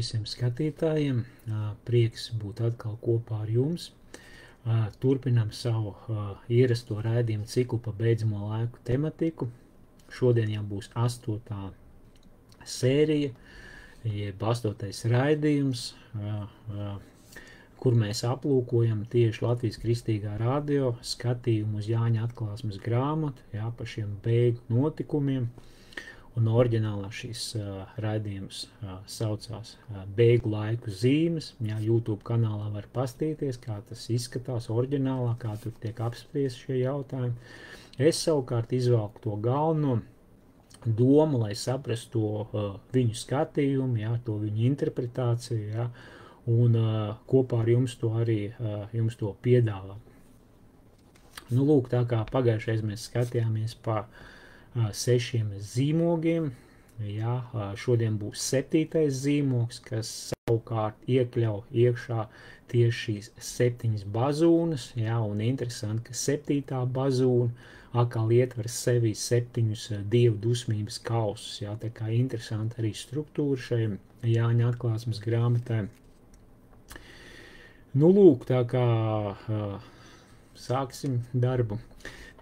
Visiem skatītājiem, prieks būt atkal kopā ar jums. Turpinām savu ierasto raidījumu ciklu pa beidzamo laiku tematiku. Šodien jau būs 8. sērija, jeb 8. raidījums, kur mēs aplūkojam tieši Latvijas Kristīgā radio skatījumu uz Jāņa atklāsmes grāmatu, pa šiem beigu notikumiem. Un oriģinālā šīs raidījums saucās Beigu laiku zīmes. YouTube kanālā var pastīties, kā tas izskatās oriģinālā, kā tur tiek apspriesti šie jautājumi. Es savukārt izvelku to galveno domu, lai saprastu to viņu skatījumu, to viņu interpretāciju, un kopā ar jums to arī jums to piedāvāt. Nu, lūk, tā kā pagājušais mēs skatījāmies pa 6 zīmogiem, šodien būs 7. zīmogs, kas savukārt iekļauj iekšā tieši šīs 7 bazūnas, un interesanti, ka 7. bazūna atkal ietver sevi 7 dievu dusmības kausus, tā kā interesanti arī struktūra šajam Jāņa atklāsmes grāmatai. Nu, lūk, tā kā sāksim darbu.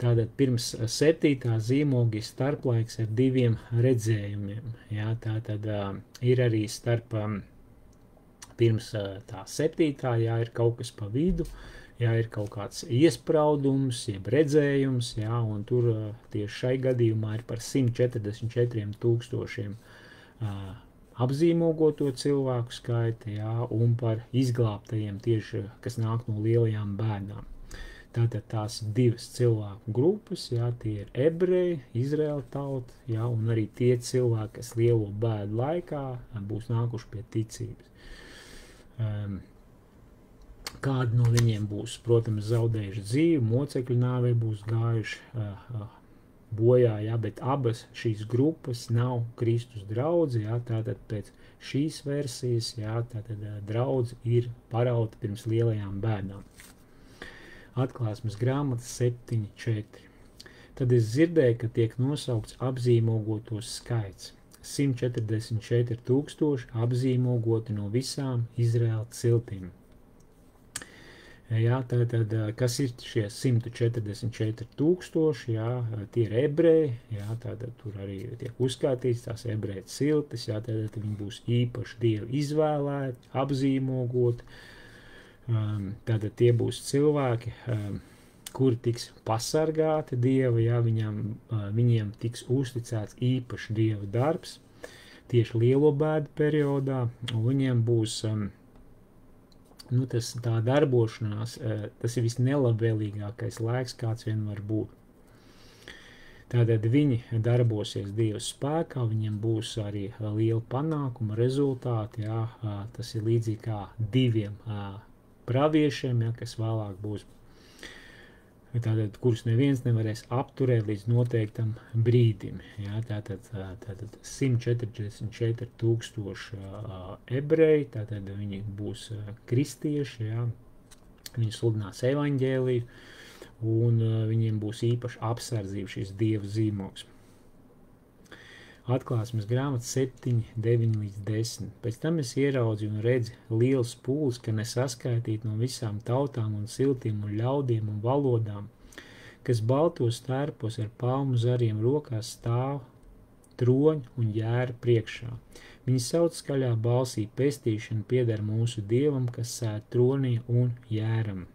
Tātad pirms 7. zīmoga ir starplaiks ar 2 redzējumiem. Tātad ir arī starp pirms tā 7. Ir kaut kas pa vidu, ir kaut kāds iespraudums, jeb redzējums, un tur tieši šai gadījumā ir par 144,000 apzīmogoto cilvēku skaita, un par izglābtajiem tieši, kas nāk no lielajām bēdām. Tātad tās 2 cilvēku grupas, tie ir ebreji, Izraēla tauta, un arī tie cilvēki, kas lielo bēdu laikā būs nākuši pie ticības. Kādi no viņiem būs, protams, zaudējuši dzīvi, mocekļu nāvē būs gājuši bojā, bet abas šīs grupas nav Kristus draudze, tātad pēc šīs versijas, tātad draudze ir parauta pirms lielajām bēdām. Atklāsmes grāmata 7.4. Tad es dzirdēju, ka tiek nosaukts apzīmogotos skaits. 144,000 apzīmogoti no visām Izraēla ciltīm. Tātad, kas ir šie 144,000, tie ir ebreji, tātad tur arī tiek uzskaitīts tās ebreju ciltis, tātad viņi būs īpaši dievu izvēlēti, apzīmogoti. Tātad tie būs cilvēki, kuri tiks pasargāti Dieva, viņiem tiks uzticēts īpaši Dieva darbs tieši lielo bēdu periodā, un viņiem būs tā darbošanās, tas ir visnelabvēlīgākais laiks, kāds vien var būt. Tātad viņi darbosies Dieva spēkā, viņiem būs arī liela panākuma rezultāti, tas ir līdzīgi kā 2 praviešiem, kas vēlāk būs, tātad, kurus neviens nevarēs apturēt līdz noteiktam brīdim. Tātad 144,000 ebreji, tātad viņi būs kristieši, viņi sludinās evaņģēliju, un viņiem būs īpaši apsardzība šis Dieva zīmogs. Atklāsmes grāmata 7.9-10. Pēc tam es ieraudzīju un redzu liels pūls, ka nesaskaitīt no visām tautām un ciltīm un ļaudīm un valodām, kas baltos stērpos ar palmu zariem rokās stāv troņu un jēra priekšā. Viņi sauc skaļā balsī: pestīšana pieder mūsu Dievam, kas sēd tronī un jēram.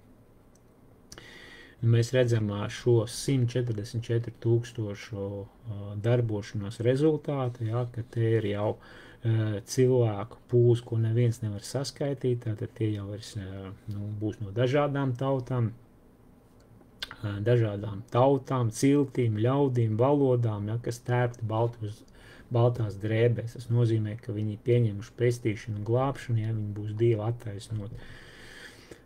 Mēs redzam šo 144,000 darbošanos rezultātu, ka te ir jau cilvēku pūls, ko neviens nevar saskaitīt, tātad tie jau būs no dažādām tautām, ciltīm, ļaudīm, valodām, kas tērpti baltās drēbēs. Tas nozīmē, ka viņi pieņemuši pestīšanu un glābšanu, viņi būs Dieva attaisnoti.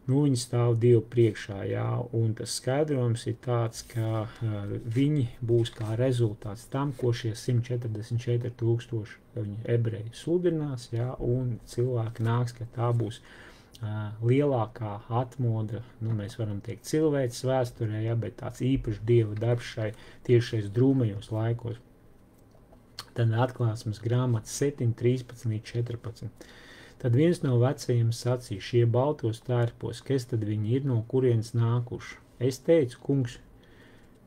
Viņi stāv Dievu priekšā, un tas skaidrojums ir tāds, ka viņi būs kā rezultāts tam, ko šie 144,000 ebreji sludinās, un cilvēki nāks, ka tā būs lielākā atmoda, mēs varam teikt cilvēces vēsturē, bet tāds īpaši Dieva darbs tieši šais drūmajos laikos. Tad atklāsmes grāmata 7.13-14. Tad viens no vecajiem sacīja, šie baltos tērpos, kas tad viņi ir, no kurienes nākuši? Es teicu, kungs,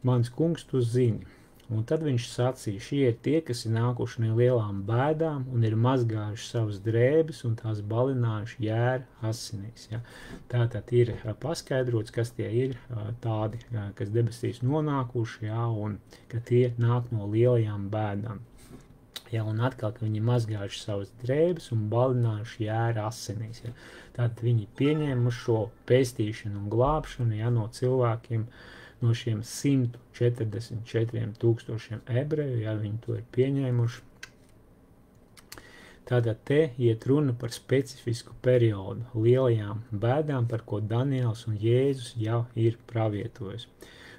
mans kungs, tu zini. Un tad viņš sacīja, šie ir tie, kas ir nākuši no lielām bēdām un ir mazgājuši savas drēbes un tās balinājuši jēra asinīs. Ja? Tātad ir paskaidrots, kas tie ir tādi, kas debesīs nonākuši, ja? Un ka tie nāk no lielajām bēdām. Ja, un atkal, ka viņi mazgājuši savas drēbes un balinājuši jēra asinīs. Ja. Tātad viņi pieņēmuši šo pestīšanu un glābšanu, ja, no cilvēkiem, no šiem 144 000 ebreju, ja viņi to ir pieņēmuši. Tātad te iet runa par specifisku periodu, lielajām bēdām, par ko Daniels un Jēzus jau ir pravietojis.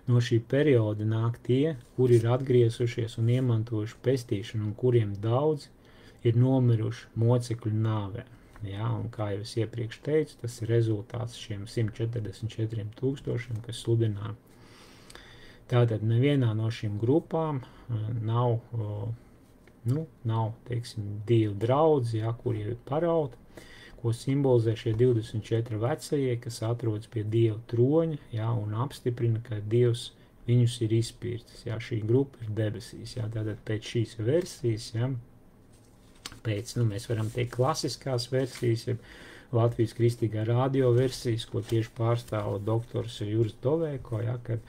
No šī perioda nāk tie, kuri ir atgriezušies un iemantojuši pestīšanu, un kuriem daudz ir nomiruši mocekļu nāvē. Ja, un kā jau es iepriekš teicu, tas ir rezultāts šiem 144 000, kas sludināja. Tātad nevienā no šīm grupām nav, teiksim, divu draudzi, ja, kuri ir parauti, ko simbolizē šie 24 vecie, kas atrodas pie Dieva troņa, ja, un apstiprina, ka Dievs viņus ir izpircis. Ja, šī grupa ir debesīs. Ja, tātad pēc šīs versijas, ja, pēc, mēs varam teikt, klasiskās versijas, ja, Latvijas Kristīgā radio versijas, ko tieši pārstāv doktors Juris Dovēko, ja, kad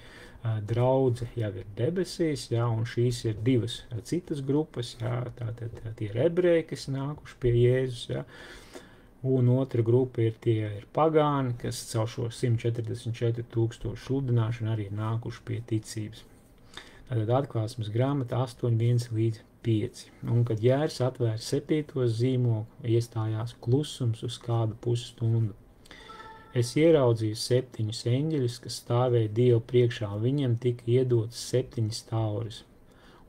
draudze jau ir debesīs, ja, un šīs ir divas citas grupas, ja, tātad tie ir ebreji, kas nākuši pie Jēzus, ja, un otra grupa ir tie ir pagāni, kas caur šo 144 000 sludināšanu arī nākuši pie ticības. Tātad atklāsmes grāmata 8:1-5. Un, kad Jērs atvēra 7. zīmogu, iestājās klusums uz kādu pusstundu. Es ieraudzīju 7 eņģeļus, kas stāvēja Dievu priekšā, viņiem tika iedotas 7 tauras.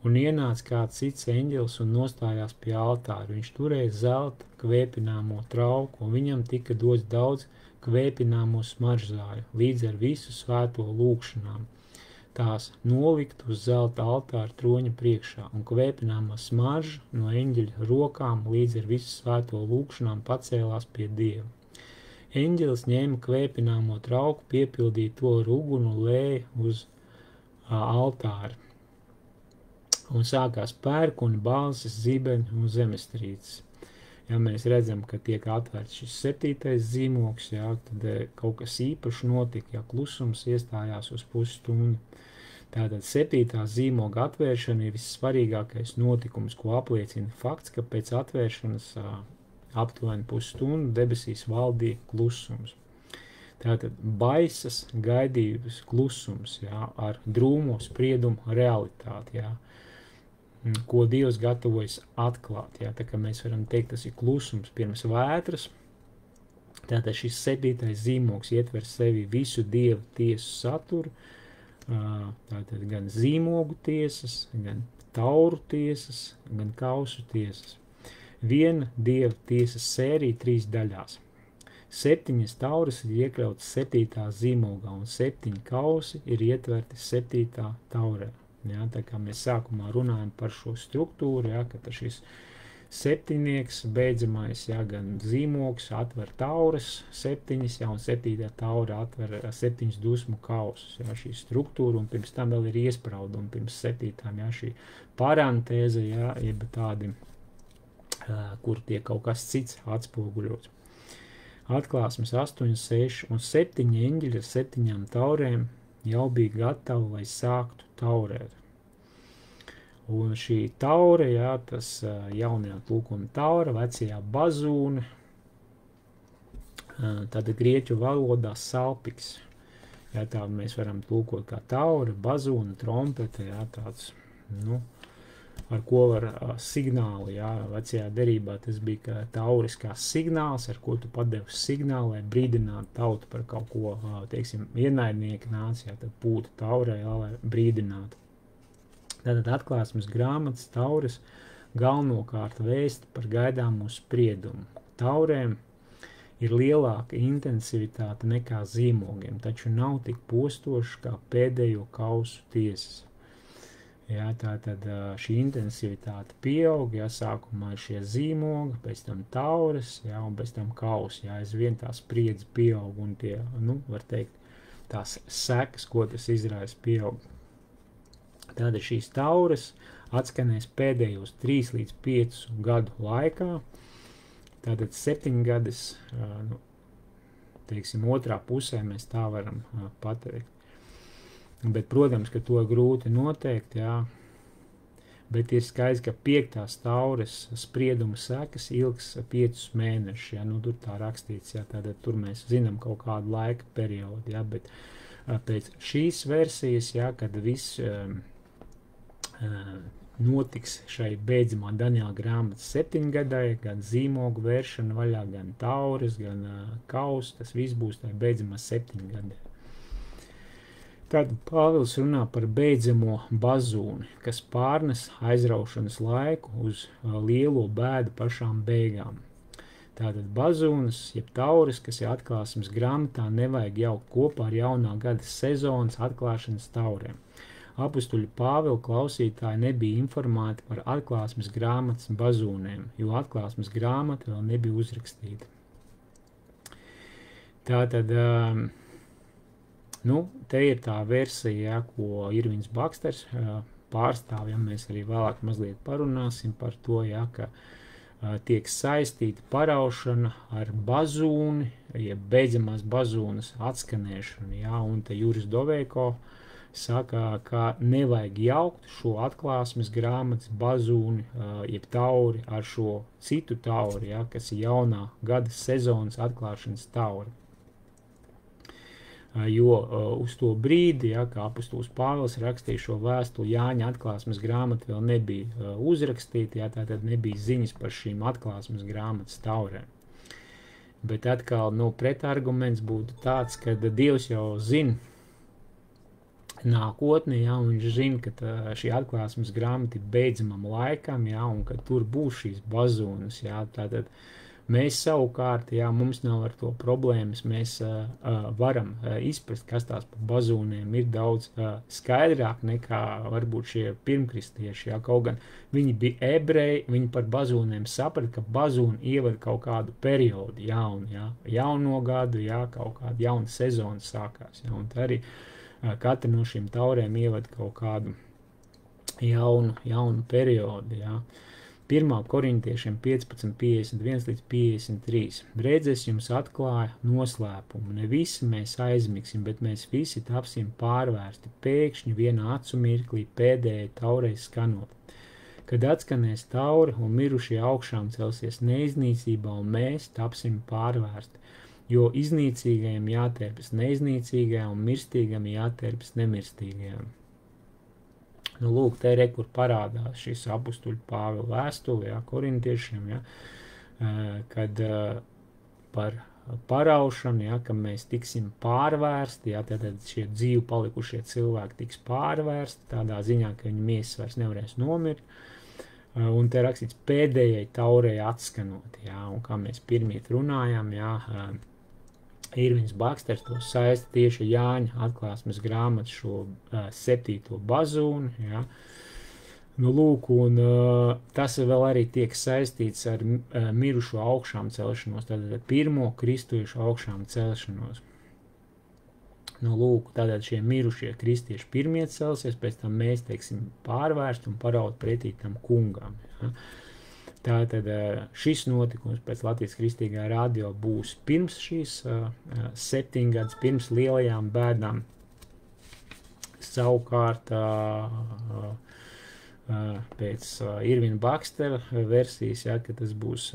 Un ienāca kāds cits eņģelis un nostājās pie altāra. Viņš turēja zelta kvēpināmo trauku, un viņam tika dots daudz kvēpināmo smaržzāļu, līdz ar visu svēto lūgšanām. Tās nolikt uz zelta altāra troņa priekšā, un kvēpināmā smarža no eņģeļa rokām līdz ar visu svēto lūgšanām pacēlās pie Dieva. Eņģelis ņēma kvēpināmo trauku, piepildīja to ar uguni un lēja uz altāra. Un sākās pērkuni, balsis, zibeņi un zemestrīces. Ja mēs redzam, ka tiek atvērts šis 7. zīmogs, ja, tad kaut kas īpaši notika, ja klusums iestājās uz pusstundu. Tātad 7. zīmoga atvēršana ir vissvarīgākais notikums, ko apliecina fakts, ka pēc atvēršanas aptuveni pusstundu debesīs valdīja klusums. Tātad baisas gaidības klusums, ja, ar drūmo spriedumu realitāti, ja, ko Dievs gatavojas atklāt. Ja, tā kā mēs varam teikt, tas ir klusums pirms vētras. Tātad šis 7. zīmogs ietver sevi visu Dieva tiesu saturu, tātad gan zīmogu tiesas, gan tauru tiesas, gan kausu tiesas. Viena Dieva tiesas sērija 3 daļās. 7 tauras ir iekļautas 7. zīmogā, un 7 kausi ir ietverti 7. taurē. Ja, tā kā mēs sākumā runājam par šo struktūru, ja, ka šis septiņnieks beidzamais, ja, gan zīmogs atver tauras 7, ja, un 7. taura atver 7 dusmu kausus. Ja, šī struktūra, un pirms tam vēl ir iespraudumi, pirms 7. Ja, šī parantēze, ja, jeb tādi, kur tiek kaut kas cits atspoguļots. Atklāsmes 8:6 un 7 eņģeļi ar 7 taurēm jau bija gatavi, lai sāktu taurēt. Un šī taure, jā, tas jaunajā tulkojuma taura, vecajā bazūne, tad grieķu valodā salpiks. Jā, tā mēs varam tulkot kā taure, bazūne, trompete, jā, tāds, ar ko var signāli, jā, vecajā derībā tas bija kā tauris kā signāls, ar ko tu padevi signālu, lai brīdinātu tautu par kaut ko, teiksim, ienaidnieki nāca, jā, tad pūta taurē, jā, lai brīdinātu. Tātad atklāsmes grāmatas tauras galvenokārt vēsta par gaidāmo spriedumu. Taurēm ir lielāka intensivitāte nekā zīmogiem, taču nav tik postoši kā pēdējo kausu tiesas. Jā, tātad šī intensivitāte pieaug, jā, sākumā ir šie zīmogi, pēc tam tauras, jā, un pēc tam kaus, jā, aizvien tā spriedze pieaug, un tie, nu, var teikt, tās sekas, ko tas izraisa, pieaug. Tātad šīs tauras atskanēs pēdējos 3 līdz 5 gadu laikā, tātad 7 gadus, nu, teiksim, otrā pusē mēs tā varam pateikt. Bet, protams, ka to ir grūti noteikt, jā, bet ir skaidrs, ka 5. tauras sprieduma sekas ilgs 5 mēnešus, jā, nu, tur tā rakstīts, jā, tātad tur mēs zinām kaut kādu laika periodu, jā, bet pēc šīs versijas, jā, kad viss notiks šai beidzamā Daniela grāmatas 7-gadai, gan zīmogu vēršana vaļā, gan tauras, gan kaus, tas viss būs tā beidzamā 7-gadai. Tad Pāvils runā par beidzamo bazūni, kas pārnes aizraušanas laiku uz lielo bēdu pašām beigām. Tātad bazūnas, jeb tauras, kas ir atklāsmes grāmatā, nevajag jaukt kopā ar jaunā gada sezonas atklāšanas tauriem. Apustuļu Pāvila klausītāji nebija informēti par atklāsmes grāmatas bazūniem, jo atklāsmes grāmata vēl nebija uzrakstīta. Tātad, nu, te ir tā versija, ko Irvins Baksters pārstāv, ja mēs arī vēlāk mazliet parunāsim par to, ja, ka tiek saistīta paraušana ar bazūni, ja beidzamās bazūnas atskanēšanu, ja, un te Juris Doveiko saka, ka nevajag jaukt šo atklāsmes grāmatas bazūni, jeb tauri ar šo citu tauri, ja, kas ir jaunā gada sezonas atklāšanas tauri. Jo uz to brīdi, ja, kā apustulis Pāvils rakstīja šo vēstuli, Jāņa atklāsmes grāmata vēl nebija uzrakstīta, ja, tātad nebija ziņas par šīm atklāsmes grāmatas taurēm. Bet atkal, nu, pretarguments būtu tāds, ka Dievs jau zina nākotni, ja, un viņš zina, ka šī atklāsmes grāmata ir beidzamam laikam, ja, un ka tur būs šīs bazūnas, ja, tātad mēs savukārt, ja mums nav ar to problēmas, mēs varam izprast, kas tās par bazūniem ir daudz skaidrāk nekā varbūt šie pirmkristieši, ja, kaut gan viņi bija ebreji, viņi par bazūniem saprata, ka bazūni ievada kaut kādu periodu jaunu, ja, jauno gadu, ja, kaut kādu jaunu sezonu sākās, ja, un tā arī katra no šīm taurēm ievada kaut kādu jaunu periodu, ja. 1. korintiešiem 15:51 līdz 53. Redz, es jums atklāju noslēpumu. Ne visi mēs aizmigsim, bet mēs visi tapsim pārvērsti pēkšņi vienā acu mirklī pēdējai taurei skanot. Kad atskanēs taure un mirušie augšām celsies neiznīcībā un mēs tapsim pārvērsti, jo iznīcīgajam jāterpjas neiznīcīgajam un mirstīgam jāterpjas nemirstīgajam. Nu, lūk, te ir, kur parādās šis apustuļu Pāvila vēstuli, ja, korintiešiem, ja, kad par paraušanu, ja, ka mēs tiksim pārvērsti, ja, tad šie dzīvi palikušie cilvēki tiks pārvērsti, tādā ziņā, ka viņu miesas vairs nevarēs nomirt, un te rakstīts pēdējai taurei atskanot, ja, un kā mēs pirmīt runājām, ja, Irvins Baksters to saista tieši Jāņa atklāsmes grāmatu šo 7. bazūni, ja. Nu, lūk, un tas vēl arī tiek saistīts ar mirušo augšām celšanos, tātad pirmo kristiešu augšām celšanos. Nu, lūk, tātad šie mirušie kristieši pirmie celsies, pēc tam mēs, teiksim, pārvērst un paraut pretī tam kungam, ja. Tātad šis notikums pēc Latvijas Kristīgā radio būs pirms šīs 7 gadus, pirms lielajām bēdām. Savukārt pēc Irvina Bakstera versijas, ja, ka tas būs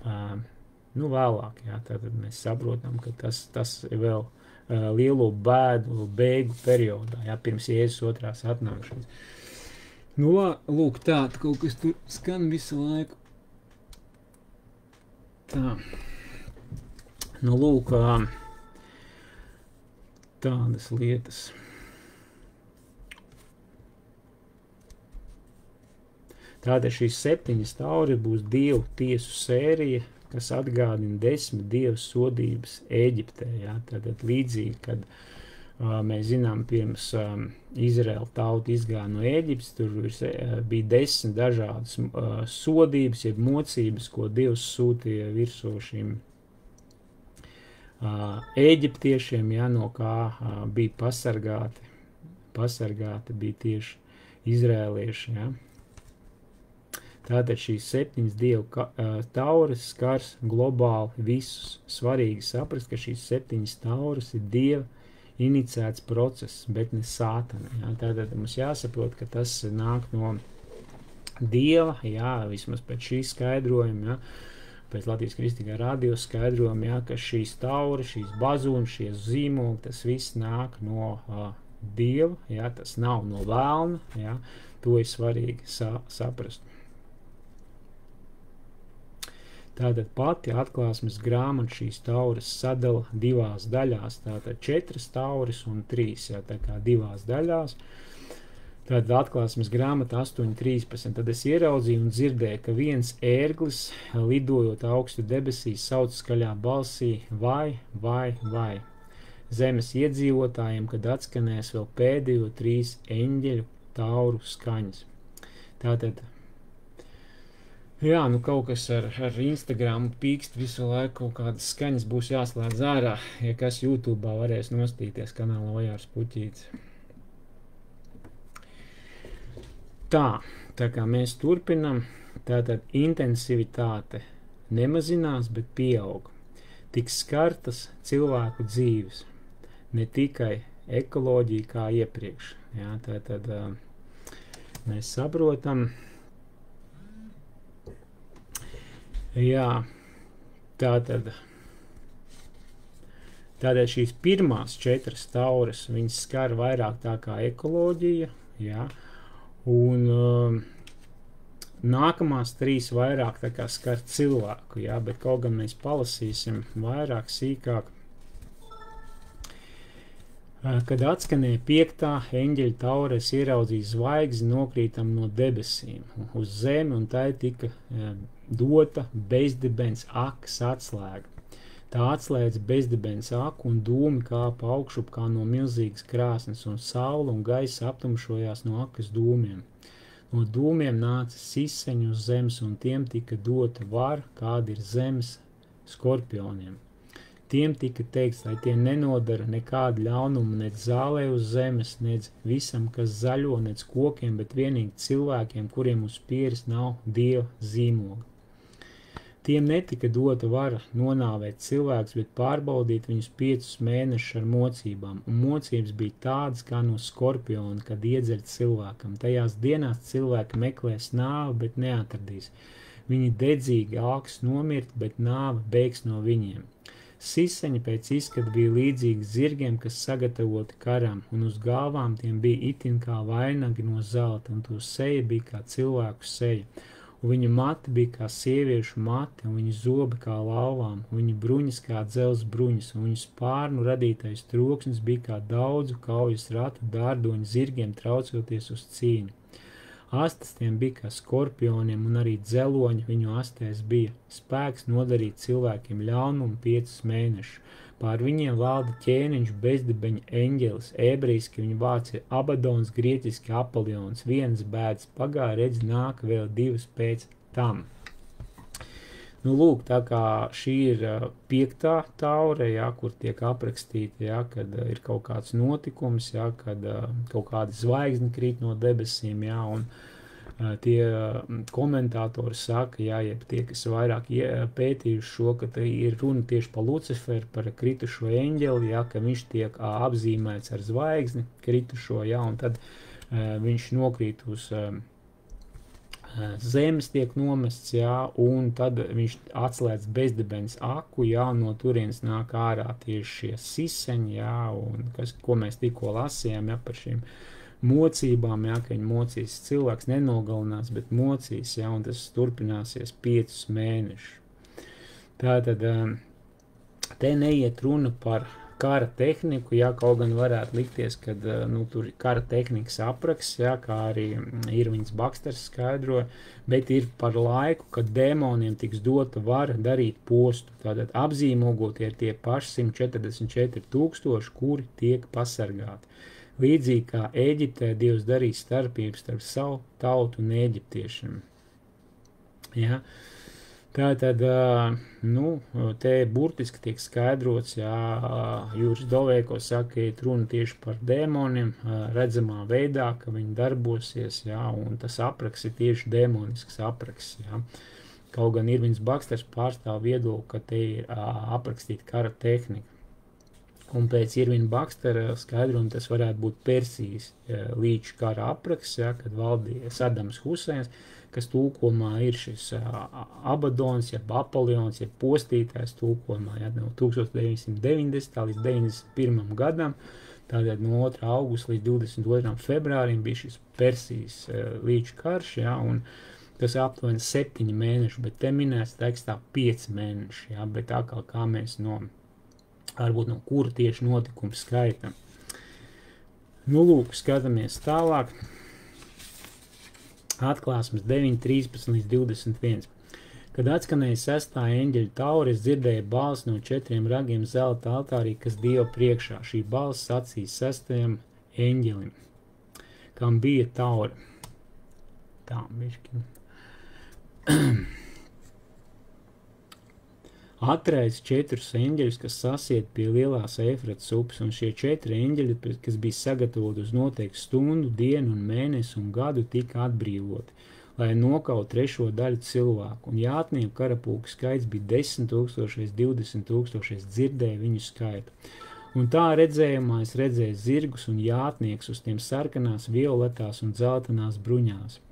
nu, vēlāk. Ja, tātad mēs saprotam, ka tas ir vēl lielo bēdu beigu periodā, ja, pirms Jēzus otrās atnākšanas. Nu, lūk, tā, kaut kas tur skan visu laiku. Tā. Nu, lūk, tādas lietas. Tātad šīs 7 tauri būs Dievu tiesu sērija, kas atgādina 10 Dieva sodības Ēģiptē. Ja? Tātad līdzīgi, kad Mēs zinām, pirms Izraēla tauta izgāja no Ēģiptes, tur bija 10 dažādas sodības, jeb mocības, ko Dievs sūtīja virsū šīm ēģiptiešiem, ja, no kā bija pasargāti bija tieši izrēlieši. Ja. Tātad šīs 7 dievu tauras skars globāli visus. Svarīgi saprast, ka šīs 7 tauras ir dieva inicēts process, bet ne sātana. Ja. Tātad mums jāsaprot, ka tas nāk no dieva, ja, vismaz pēc šī skaidrojuma, ja, pēc Latvijas Kristīgā radio skaidrojuma, ja, ka šīs tauras, šīs bazūnas, šie zīmogi, tas viss nāk no dieva, ja, tas nav no vēlna, ja, to ir svarīgi saprast. Tātad pati atklāsmes grāmata šīs tauras sadala divās daļās, tātad 4 tauras un 3, ja, tā kā divās daļās. Tātad atklāsmes grāmata 8.13. Tad es ieraudzīju un dzirdēju, ka viens ērglis, lidojot augstu debesīs, sauc skaļā balsī: vai, vai, vai. Zemes iedzīvotājiem, kad atskanēs vēl pēdējo 3 eņģeļu tauru skaņas. Tātad, jā, nu kaut kas ar Instagram pīkst visu laiku, kaut kādas skaņas būs jāslēdz ārā, ja kas YouTube'ā varēs nostīties kanālā Ojārs Puķītis. Tā kā mēs turpinam, tātad intensivitāte nemazinās, bet pieaug. Tiks skartas cilvēku dzīves, ne tikai ekoloģija kā iepriekš. Jā, tātad mēs saprotam, jā, tātad šīs pirmās 4 tauras, viņas skar vairāk tā kā ekoloģija, jā, un nākamās 3 vairāk tā kā skar cilvēku, jā, bet kaut gan mēs palasīsim vairāk sīkāk. Kad atskanēja 5. eņģeļa taura, es ieraudzīju zvaigzni nokrītam no debesīm uz zemi, un tai tika dota bezdibens akas atslēga. Tā atslēdz bezdibens aku, un dūmi kāpa augšup kā no milzīgas krāsnes, un saule un gaisa aptumšojās no akas dūmiem. No dūmiem nāca siseņi uz zemes, un tiem tika dota vara, kāda ir zemes skorpioniem. Tiem tika teikts, lai tie nenodara nekādu ļaunumu nec zālē uz zemes, nec visam, kas zaļo, nec kokiem, bet vienīgi cilvēkiem, kuriem uz pieres nav dieva zīmoga. Tiem netika dota vara nonāvēt cilvēkus, bet pārbaudīt viņus 5 mēnešus ar mocībām, un mocības bija tādas kā no skorpiona, kad iedzeļ cilvēkam. Tajās dienās cilvēki meklēs nāvi, bet neatradīs. Viņi dedzīgi āks nomirt, bet nāve bēgs no viņiem. Siseņi pēc izskata bija līdzīgi zirgiem, kas sagatavoti karam, un uz galvām tiem bija itin kā vainagi no zelta, un to seja bija kā cilvēku seja. Un viņa mati bija kā sieviešu mati, un viņa zobi kā lauvām, un viņa bruņas kā dzelzs bruņas, un viņu spārnu radītais troksnis bija kā daudzu kaujas ratu dārdoņu zirgiem traucoties uz cīņu. Astes tiem bija kā skorpioniem, un arī dzeloņi viņu astēs bija. Spēks nodarīt cilvēkiem ļaunumu 5 mēnešus. Pār viņiem valda ķēniņš bezdibeņa eņģelis, ebrejiski viņa vārds ir Abadons, grieķiski Apolions, viens bēdz pagāja, redz nāk vēl 2 pēc tam. Nu, lūk, tā kā šī ir 5. taure, jā, kur tiek aprakstīta, jā, kad ir kaut kāds notikums, jā, kad kaut kāda zvaigzne krīt no debesīm, jā, un tie komentātori saka, jā, jeb tie, kas vairāk pētījuši šo, ka ir runa tieši par Luciferu, par kritušo eņģeli, jā, ka viņš tiek apzīmēts ar zvaigzni kritušo, jā, un tad viņš nokrīt uz zemes tiek nomests, jā, un tad viņš atslēdz bezdibens aku, jā, no turienes nāk ārā tieši šie siseņi, jā, un ko mēs tikko lasījām, jā, par šīm mocībām, jā, ka viņi mocīs cilvēks nenogalinās, bet mocīs, jā, un tas turpināsies 5 mēnešus. Tātad te neiet runa par kara tehniku, ja, kaut gan varētu likties, ka tur ir kara tehnikas apraksts, ja, kā arī Irvings Baksters skaidroja, bet ir par laiku, kad dēmoniem tiks dota vara darīt postu. Tātad apzīmogotie ir tie paši 144 000, kuri tiek pasargāti. Līdzīgi kā Ēģiptē Dievs darīs starpības starp savu tautu un ēģiptiešiem. Ja. Tātad, te burtiski tiek skaidrots, ja Juris Doveiko saka, ka runa tieši par dēmoniem, redzamā veidā, ka viņi darbosies, ja, un tas apraksts ir tieši dēmonisks apraksts. Ja. Kaut gan Irvings Baksters pārstāv viedokli, ka te ir aprakstīta kara tehnika. Un pēc Irvina Bakstera skaidrojuma tas varētu būt Persijas līča kara apraksts, ja, kad valdīja Sadams Huseins, kas tulkojumā ir šis Abadons, jeb Apolions, jeb postītājs tulkojumā, ja, no 1990. līdz 91. gadam, tātad no 2. augusta līdz 22. februārim bija šis Persijas līča karš, ja, un tas aptuveni 7 mēneši, bet te minēts tekstā 5 mēneši, ja, bet atkal kā mēs varbūt no kura tieši notikuma skaitam. Lūk, skatāmies tālāk. Atklāsmes 9, 13 līdz 21. Kad atskanēja 6. eņģeļa taura, es dzirdēju balsi no 4 ragiem zelta altārī, kas Dieva priekšā. Šī balss sacīja 6. eņģelim, kam bija taura. Tā, bišķi. Atradis 4 eņģeļus, kas sasiet pie lielās Eifrates upes, un šie 4 eņģeļi, kas bija sagatavoti uz noteiktu stundu, dienu un mēnesi un gadu, tika atbrīvoti, lai nokautu 3. daļu cilvēku, un jātnieku karapulku skaits bija 10 000, 20 000, es dzirdēju viņu skaitu. Un tā redzējumā es redzēju zirgus un jātnieks uz tiem sarkanās, violetās un dzeltenās bruņās.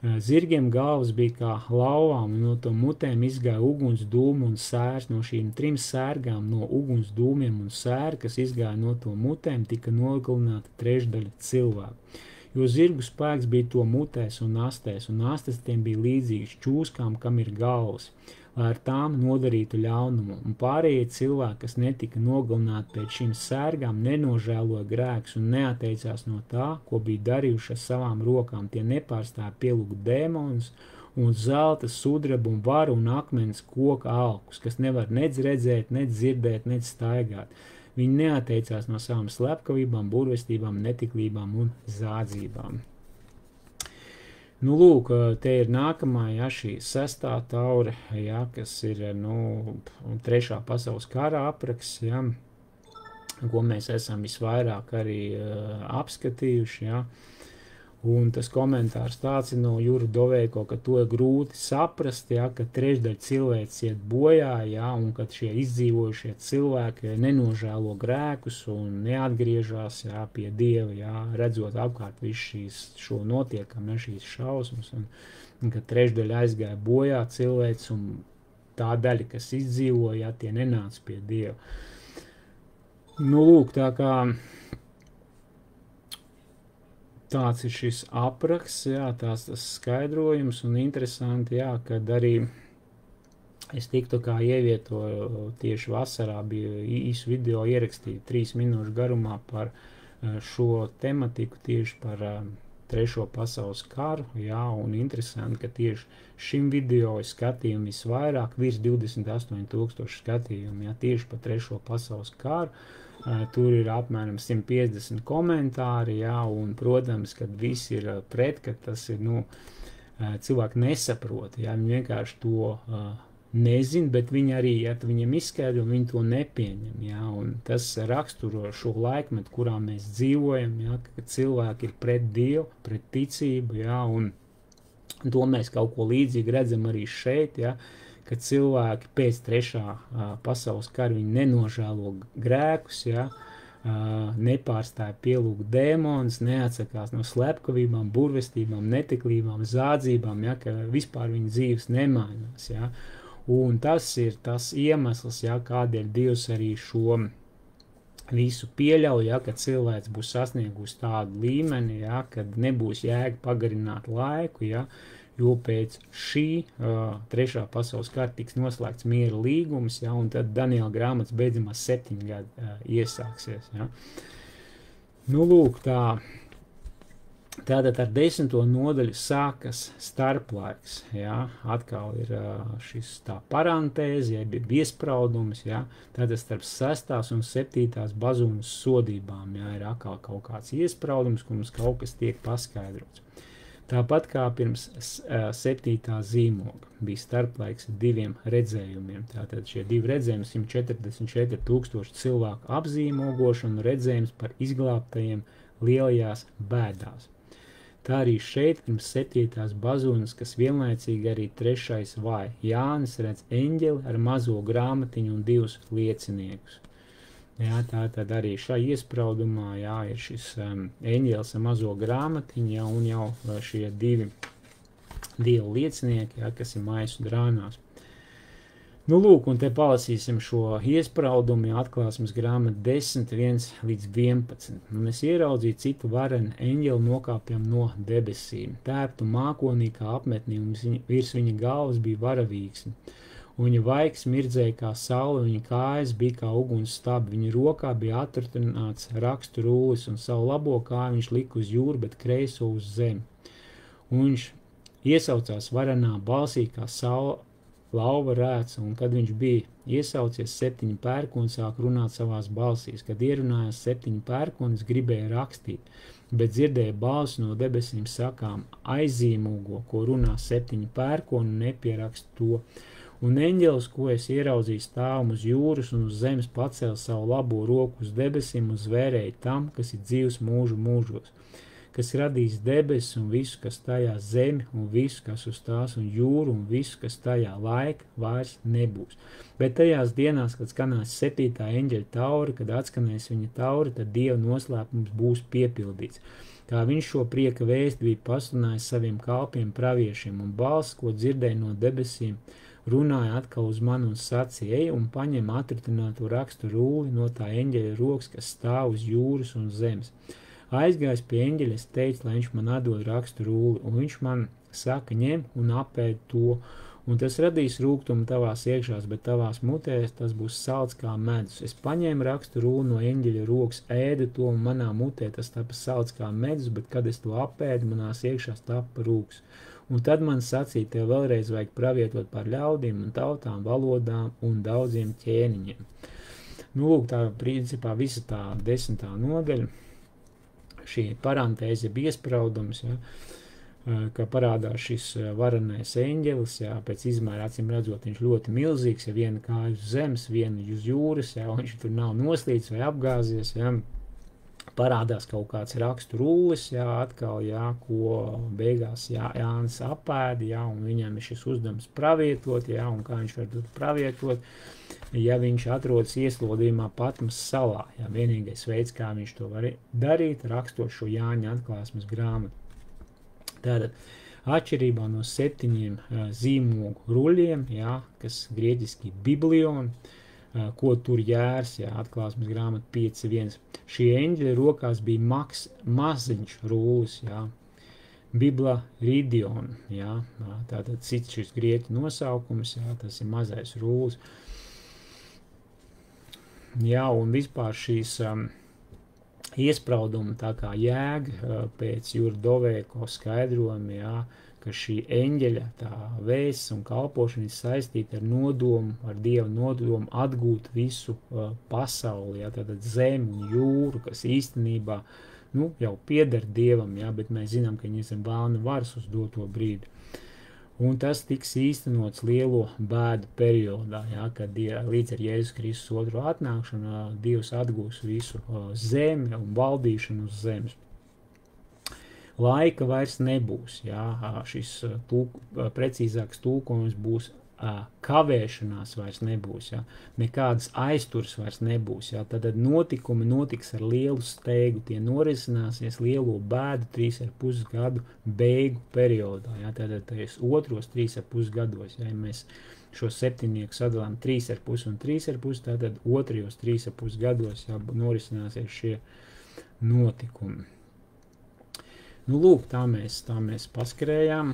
Zirgiem galvas bija kā lauvām, un no to mutēm izgāja uguns, dūmu un sērs. No šīm 3 sērgām, no uguns, dūmiem un sēra, kas izgāja no to mutēm, tika nogalināta 3/3 cilvēku. Jo zirgu spēks bija to mutēs un astēs tiem bija līdzīgs čūskām, kam ir galvas, lai ar tām nodarītu ļaunumu. Un pārējie cilvēki, kas netika nogalināti pēc šīm sērgām, nenožēloja grēkus un neatteicās no tā, ko bija darījuši ar savām rokām. Tie nepārstāja pielūgt dēmonus un zelta, sudrabu un varu un akmens koka alkus, kas nevar nec redzēt, nec dzirdēt, nec staigāt. Viņi neatteicās no savām slepkavībām, burvestībām, netiklībām un zādzībām. Lūk, te ir nākamā, ja, šī 6. taure, ja, kas ir, 3. pasaules kara apraksts, ja, ko mēs esam visvairāk arī apskatījuši, ja. Un tas komentārs tāds ir no Jura Doveiko, ka to ir grūti saprast, ja, ka 3/3 cilvēks iet bojā, ja, un kad šie izdzīvojušie cilvēki nenožēlo grēkus un neatgriežās, ja, pie Dieva, ja, redzot apkārt visu šo notiekam, ja, šīs šausmas, un ka 3/3 aizgāja bojā cilvēks, un tā daļa, kas izdzīvoja, ja, tie nenāca pie Dieva. Lūk, tā kā tāds ir šis apraksts, jā, tas skaidrojums, un interesanti, jā, kad arī es tiktu kā ievietoju tieši vasarā, bija īsu video ierakstīju 3 minūšu garumā par šo tematiku, tieši par 3. pasaules karu, jā, un interesanti, ka tieši šim video ir skatījumi visvairāk, virs 28 000 skatījumu, jā, tieši par 3. pasaules karu. Tur ir apmēram 150 komentāri, jā, un, protams, kad visi ir pret, ka tas ir, cilvēki nesaprot, jā, viņi vienkārši to nezin, bet viņi arī, ja viņiem izskaidro, viņi to nepieņem, jā, un tas raksturo šo laikmetu, kurā mēs dzīvojam, jā, ka cilvēki ir pret Dievu, pret ticību, jā, un to mēs kaut ko līdzīgi redzam arī šeit, jā, ka cilvēki pēc 3. pasaules kara viņi nenožēlo grēkus, ja, nepārstāja pielūgt dēmonus, neatsakās no slepkavībām, burvestībām, netiklībām, zādzībām, ja, ka vispār viņa dzīves nemainās. Ja. Un tas ir tas iemesls, ja, kādēļ Dievs arī šo visu pieļauj, ja, ka cilvēks būs sasniegusi tādu līmeni, ja, kad nebūs jēga pagarināt laiku, ja, jo pēc šī trešā pasaules kara tiks noslēgts miera līgums, ja, un tad Daniela grāmatas beidzamā 7 gadi iesāksies. Ja. Nu, lūk, tātad ar 10. nodaļu sākas starplaiks, ja, atkal ir šis tā parantēze, ja, iespraudums, ja, tātad starp 6. un 7. bazūnas sodībām, ja, ir atkal kaut kāds iespraudums, kur mums kaut kas tiek paskaidrots. Tāpat kā pirms 7. zīmoga bija starplaiks 2 redzējumiem, tātad šie 2 redzējumi 144 000 cilvēku apzīmogošanu redzējums par izglābtajiem lielajās bēdās. Tā arī šeit pirms 7. bazūnas, kas vienlaicīgi arī 3. vai. Jānis redz eņģeli ar mazo grāmatiņu un 2 lieciniekus. Jā, tā tad arī šā iespraudumā, jā, ir šis eņģelis ar mazo grāmatiņu, jā, un jau šie 2 liecinieki, jā, kas ir maisu drānās. Nu, lūk, un te palasīsim šo iespraudumu, ja atklāsmes grāmata 10, 1 līdz 11. Un es ieraudzīju citu varenu eņģeli nokāpjam no debesīm, tērptu mākonī kā apmetnī, un virs viņa galvas bija varavīksni. Un viņa vaigs mirdzēja kā saule, viņa kājas bija kā uguns stabi, viņa rokā bija atrunāts rakstu rūlis, un savu labo kāju viņš lika uz jūru, bet kreiso uz zemi. Un viņš iesaucās varenā balsī kā saule, lauva rēca, un kad viņš bija iesaucies 7 pērkoni, sāk runāt savās balsīs. Kad ierunājās 7 pērkonis, gribēja rakstīt, bet dzirdēja balsi no debesīm sakām, aizīmūgo, ko runā 7 pērkoni, nepierakst to. Un eņģelis, ko es ieraudzīju stāvam uz jūras un uz zemes, pacēla savu labo roku uz debesīm un zvērēja tam, kas ir dzīvs mūžu mūžos, kas radīs debesis un visu, kas tajā zemi, un visu, kas uz tās, un jūru, un visu, kas tajā laika vairs nebūs. Bet tajās dienās, kad skanās 7. eņģeļa taura, kad atskanēs viņa taura, tad Dieva noslēpums būs piepildīts. Kā viņš šo prieka vēsti bija pasludinājis saviem kalpiem praviešiem, un balss, ko dzirdēja no debesīm, runāja atkal uz mani un sacīja, ej un paņem atrutināto rakstu rūli no tā eņģeļa rokas, kas stāv uz jūras un zemes. Aizgājis pie eņģeļa, es teicu, lai viņš man atdod rakstu rūli, un viņš man saka, ņem un apēd to, un tas radīs rūgtumu tavās iekšās, bet tavās mutēs tas būs salds kā medus. Es paņēmu rakstu rūli no eņģeļa rokas, ēdu to, un manā mutē tas tapa salds kā medus, bet kad es to apēdu, manās iekšās tapa rūgs. Un tad man sacīja, tev vēlreiz vajag pravietot par ļaudīm un tautām, valodām un daudziem ķēniņiem. Nu, lūk, tā principā visa tā 10. nodaļa, šī parantēze bija iespraudums, ja, ka parādās šis varenais eņģelis, ja, pēc izmēra acīm redzot, viņš ļoti milzīgs, ja viena kāja uz zemes, viena uz jūras, ja, un viņš tur nav noslīts vai apgāzies, ja. Parādās kaut kāds rakstu rūlis, jā, atkal, jā, ko beigās Jānis apēda, jā, un viņam ir šis uzdevums pravietot, jā, un kā viņš var pravietot, ja viņš atrodas ieslodījumā Patmas salā, jā, vienīgais veids, kā viņš to var darīt, rakstot šo Jāņa atklāsmes grāmatu. Tātad, atšķirībā no 7 zīmogu ruļiem, jā, kas grieķiski biblion, ko tur jērs, jā, atklāsmes grāmata 5.1. Šī eņģeļa rokās bija maziņš rūlis, jā, Bibla ridion, jā, tātad cits šis grieķu nosaukums, jā, tas ir mazais rūlis. Jā, un vispār šīs iesprauduma tā kā jēga pēc Jura Dovēko skaidrojuma, jā, ka šī eņģeļa tā vēsts un kalpošana ir saistīta ar nodomu, ar Dieva nodomu atgūt visu pasauli, jā, tātad zemi un jūru, kas īstenībā, nu, jau pieder Dievam, jā, bet mēs zinām, ka viņi zem vēlna varas uz doto brīdi. Un tas tiks īstenots lielo bēdu periodā, jā, kad līdz ar Jēzus Kristus otro atnākšanu Dievs atgūs visu zemi un valdīšanu uz zemes. Laika vairs nebūs, jā, šis precīzāks tulkojums būs kavēšanās vairs nebūs, jā, nekādas aizturs vairs nebūs, jā, tad notikumi notiks ar lielu steigu, tie norisināsies lielo bēdu 3,5 gadu beigu periodā, jā, tad otros 3,5 gados, jā, ja mēs šo 7 sadalām 3,5 un 3,5, tad otrajos 3,5 gados, jā, norisināsies šie notikumi. Nu, lūk, tā mēs paskrējām,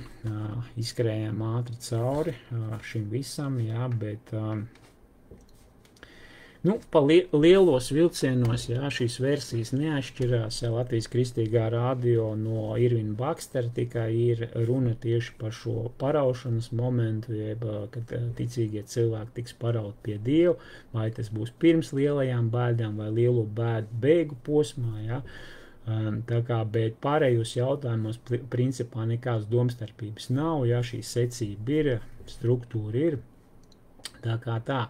izskrējām ātri cauri šim visam, jā, bet pa lielos vilcienos, jā, šīs versijas neatšķirās. Latvijas Kristīgā radio no Irvina Bakstera tikai ir runa tieši par šo paraušanas momentu, jeb, kad ticīgie cilvēki tiks parauti pie Dieva, vai tas būs pirms lielajām bēdām vai lielo bēdu beigu posmā, jā. Tā kā, bet pārējos jautājumos principā nekādas domstarpības nav, ja šī secība ir, struktūra ir, tā kā tā.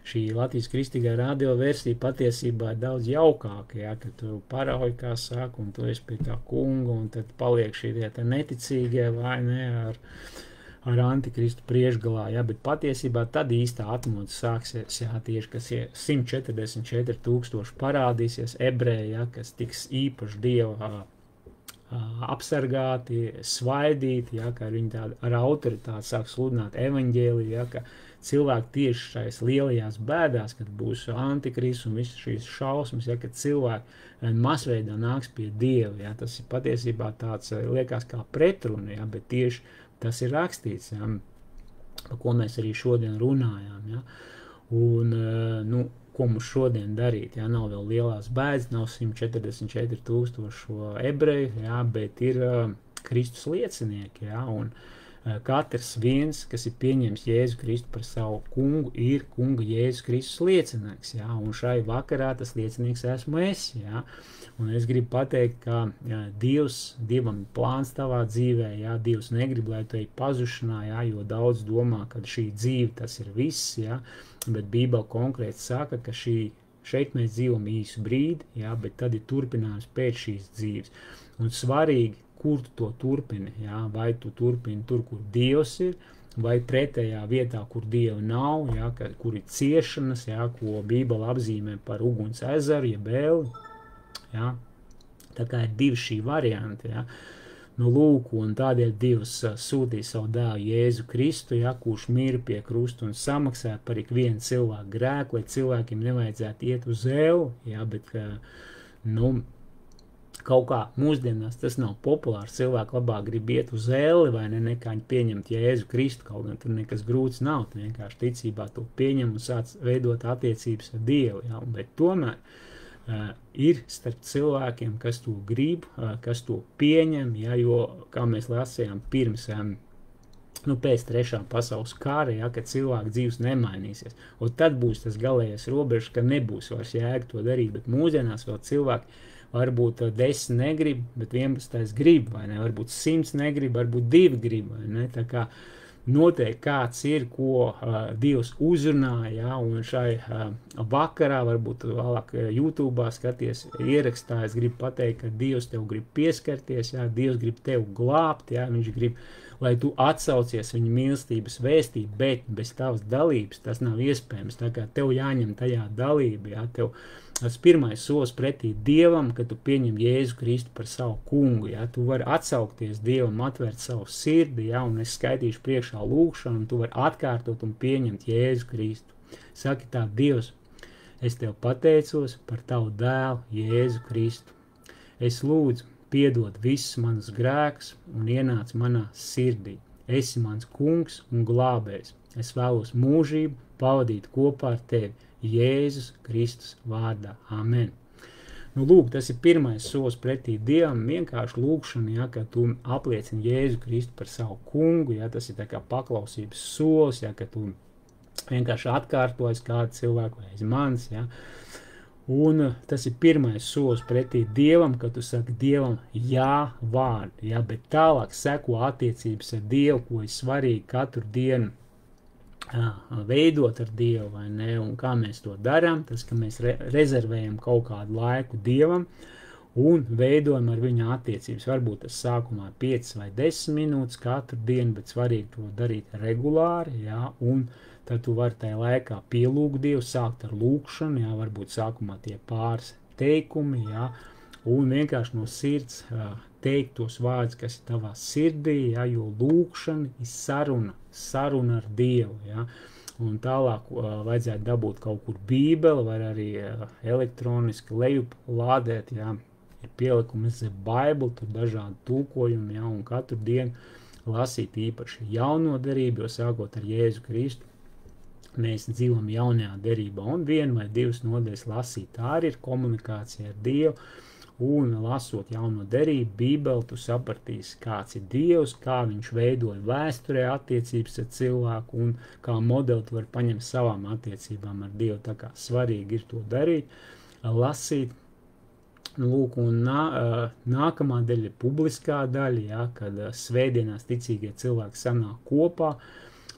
Šī Latvijas Kristīgā radio versija patiesībā ir daudz jaukāka, ja, kad tu parauj, kā saka, un tu esi pie tā kunga, un tad paliek šie tie neticīgie vai ne ar antikristu priekšgalā, ja, bet patiesībā tad īstā atmoda sāksies, ja, tieši, kas 144 000 parādīsies ebreji, ja, kas tiks īpaši Dieva apsargāti, svaidīti, ja, ka viņi tādu ar autoritāti sāk sludināt evaņģēliju, ja, ka cilvēki tieši šais lielajās bēdās, kad būs antikrists un visas šīs šausmas, ja, kad cilvēki masveidā nāks pie Dieva, ja, tas ir patiesībā tāds, liekas kā pretruna, ja, bet tieši tas ir rakstīts, ja, par ko mēs arī šodien runājām. Ja. Un, ko mums šodien darīt? Ja, nav vēl lielās bēdas, nav 144 000 ebreju, ja, bet ir Kristus liecinieki. Ja, un katrs viens, kas ir pieņems Jēzu Kristu par savu kungu, ir kunga Jēzus Kristus liecinieks. Ja, un šai vakarā tas liecinieks esmu es. Ja. Un es gribu pateikt, ka Dievam ir plāns tavā dzīvē, jā, Dievs negrib, lai tu ej pazušanā, jā, jo daudz domā, ka šī dzīve tas ir viss, jā, bet Bībele konkrēti saka, ka šeit mēs dzīvam īsu brīdi, jā, bet tad ir turpinājums pēc šīs dzīves. Un svarīgi, kur tu to turpini, jā, vai tu turpini tur, kur Dievs ir, vai pretējā vietā, kur Dieva nav, jā, kur ir ciešanas, jā, ko Bībele apzīmē par uguns ezeru, jeb Eli. Ja? Tā kā ir divi šī varianti, ja? Nu, lūk, un tādēļ Dievs sūtīja savu dēlu Jēzu Kristu, ja? Kurš mira pie krusta un samaksāja par ikvienu cilvēku grēku, lai cilvēkiem nevajadzētu iet uz Eli, ja? Bet, kaut kā mūsdienās tas nav populārs, cilvēki labāk grib iet uz Eli, vai ne, nekā pieņemt Jēzu Kristu, kaut gan tur nekas grūts nav, tu vienkārši ticībā to pieņem un sāc veidot attiecības ar Dievu, ja? Bet tomēr ir starp cilvēkiem, kas to grib, kas to pieņem, ja, jo, kā mēs lasījām pirms, pēc 3. pasaules kara, ja, kad cilvēku dzīves nemainīsies. Un tad būs tas galējais robežs, ka nebūs vairs jēga to darīt, bet mūsdienās vēl cilvēki varbūt 10 negrib, bet 11 grib, vai ne, varbūt 100 negrib, varbūt 2 grib, vai ne, tā kā noteikti kāds ir, ko Dievs uzrunāja, ja, un šai vakarā, varbūt vēlāk YouTube'ā skaties ierakstā, es gribu pateikt, ka Dievs tev grib pieskarties, ja, Dievs grib tev glābt, ja, viņš grib, lai tu atsaucies viņa mīlestības vēstību, bet bez tavas dalības tas nav iespējams, tā kā tev jāņem tajā dalība, ja, tev tas pirmais solis pretī Dievam, kad tu pieņem Jēzu Kristu par savu kungu, ja, tu vari atsaukties Dievam, atvērt savu sirdi, ja, un es skaitīšu priekšā lūkšanu, un tu vari atkārtot un pieņemt Jēzu Kristu. Saki tā, Dievs, es tev pateicos par tavu dēlu Jēzu Kristu. Es lūdzu piedod visus manus grēkus un ienāc manā sirdī. Esi mans kungs un glābējs. Es vēlos mūžību pavadīt kopā ar tevi. Jēzus Kristus vārdā. Amen. Nu, lūk, tas ir pirmais solis pretī Dievam, vienkārši lūkšana, ja, ka tu apliecini Jēzu Kristu par savu kungu, ja, tas ir tā kā paklausības solis, ja, ka tu vienkārši atkārtojas kādu cilvēku vai aiz manis, ja. Un tas ir pirmais solis pretī Dievam, ka tu saki Dievam jā vārdu, ja, bet tālāk seko attiecības ar Dievu, ko ir svarīgi katru dienu veidot ar Dievu, vai ne, un kā mēs to darām, tas, ka mēs rezervējam kaut kādu laiku Dievam un veidojam ar viņu attiecības. Varbūt tas sākumā 5 vai 10 minūtes katru dienu, bet svarīgi to darīt regulāri, jā, un tad tu vari tajā laikā pielūgt Dievu, sākt ar lūkšanu, jā, varbūt sākumā tie pāris teikumi, jā, un vienkārši no sirds teikt tos vārdus, kas ir tavā sirdī, ja, jo lūkšana ir saruna ar Dievu, ja, un tālāk vajadzētu dabūt kaut kur Bībeli, vai arī elektroniski lejup lādēt, ja, ir pielikums The Bible, tur dažādi tulkojumi, ja, un katru dienu lasīt īpaši jauno derību, jo sākot ar Jēzu Kristu, mēs dzīvojam jaunajā derībā, un 1 vai 2 nodaļas lasīt. Tā arī ir komunikācija ar Dievu, un lasot jauno derību, Bībeli, tu sapratīsi, kāds ir Dievs, kā viņš veidoja vēsturē attiecības ar cilvēku, un kā modeli tu vari paņemt savām attiecībām ar Dievu. Tā kā svarīgi ir to darīt, lasīt. Lūk, un nākamā daļa ir publiskā daļa, ja, kad svētdienās ticīgie cilvēki sanāk kopā,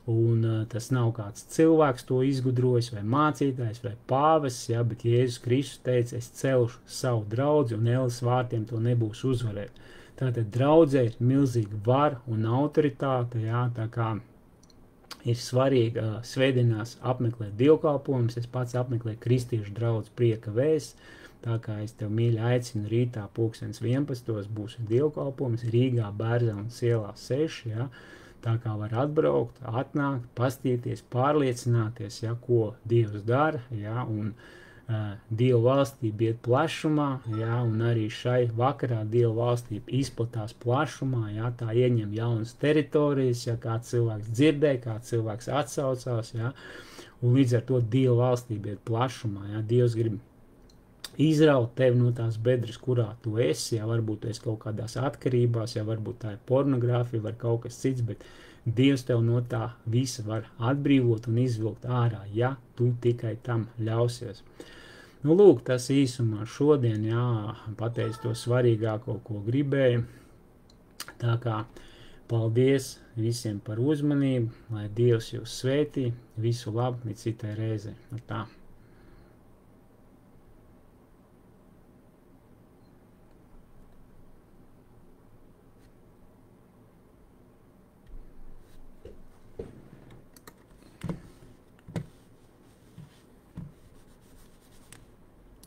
un tas nav kāds cilvēks to izgudrojis, vai mācītājs, vai pāvests, ja, bet Jēzus Kristus teica, es celšu savu draudzi, un ēles vārtiem to nebūs uzvarēt. Tātad draudzē ir milzīga vara un autoritāte, ja, tā kā ir svarīgi svētdienās apmeklēt dievkalpojumus, es pats apmeklēju kristiešu draudzi Prieka vēsts, tā kā es tev mīļi aicinu rītā 11. būs dievkalpojums Rīgā, Bērzeles ielā 6, ja, tā kā var atbraukt, atnākt, pastīties, pārliecināties, ja, ko Dievs dara, ja, un Dieva valstība iet plašumā, ja, un arī šai vakarā Dieva valstība izplatās plašumā, ja, tā ieņem jaunas teritorijas, ja, kā cilvēks dzirdēja, kā cilvēks atsaucās, ja, un līdz ar to Dieva valstība iet plašumā, ja, Dievs grib izraut tevi no tās bedres, kurā tu esi, ja varbūt tu esi kaut kādās atkarībās, ja varbūt tā ir pornogrāfija, var kaut kas cits, bet Dievs tev no tā visa var atbrīvot un izvilkt ārā, ja tu tikai tam ļausies. Nu, lūk, tas īsumā šodien, jā, pateicu to svarīgāko, ko gribēju. Tā kā paldies visiem par uzmanību, lai Dievs jūs svētī, visu labu līdz citai reizei. Tā.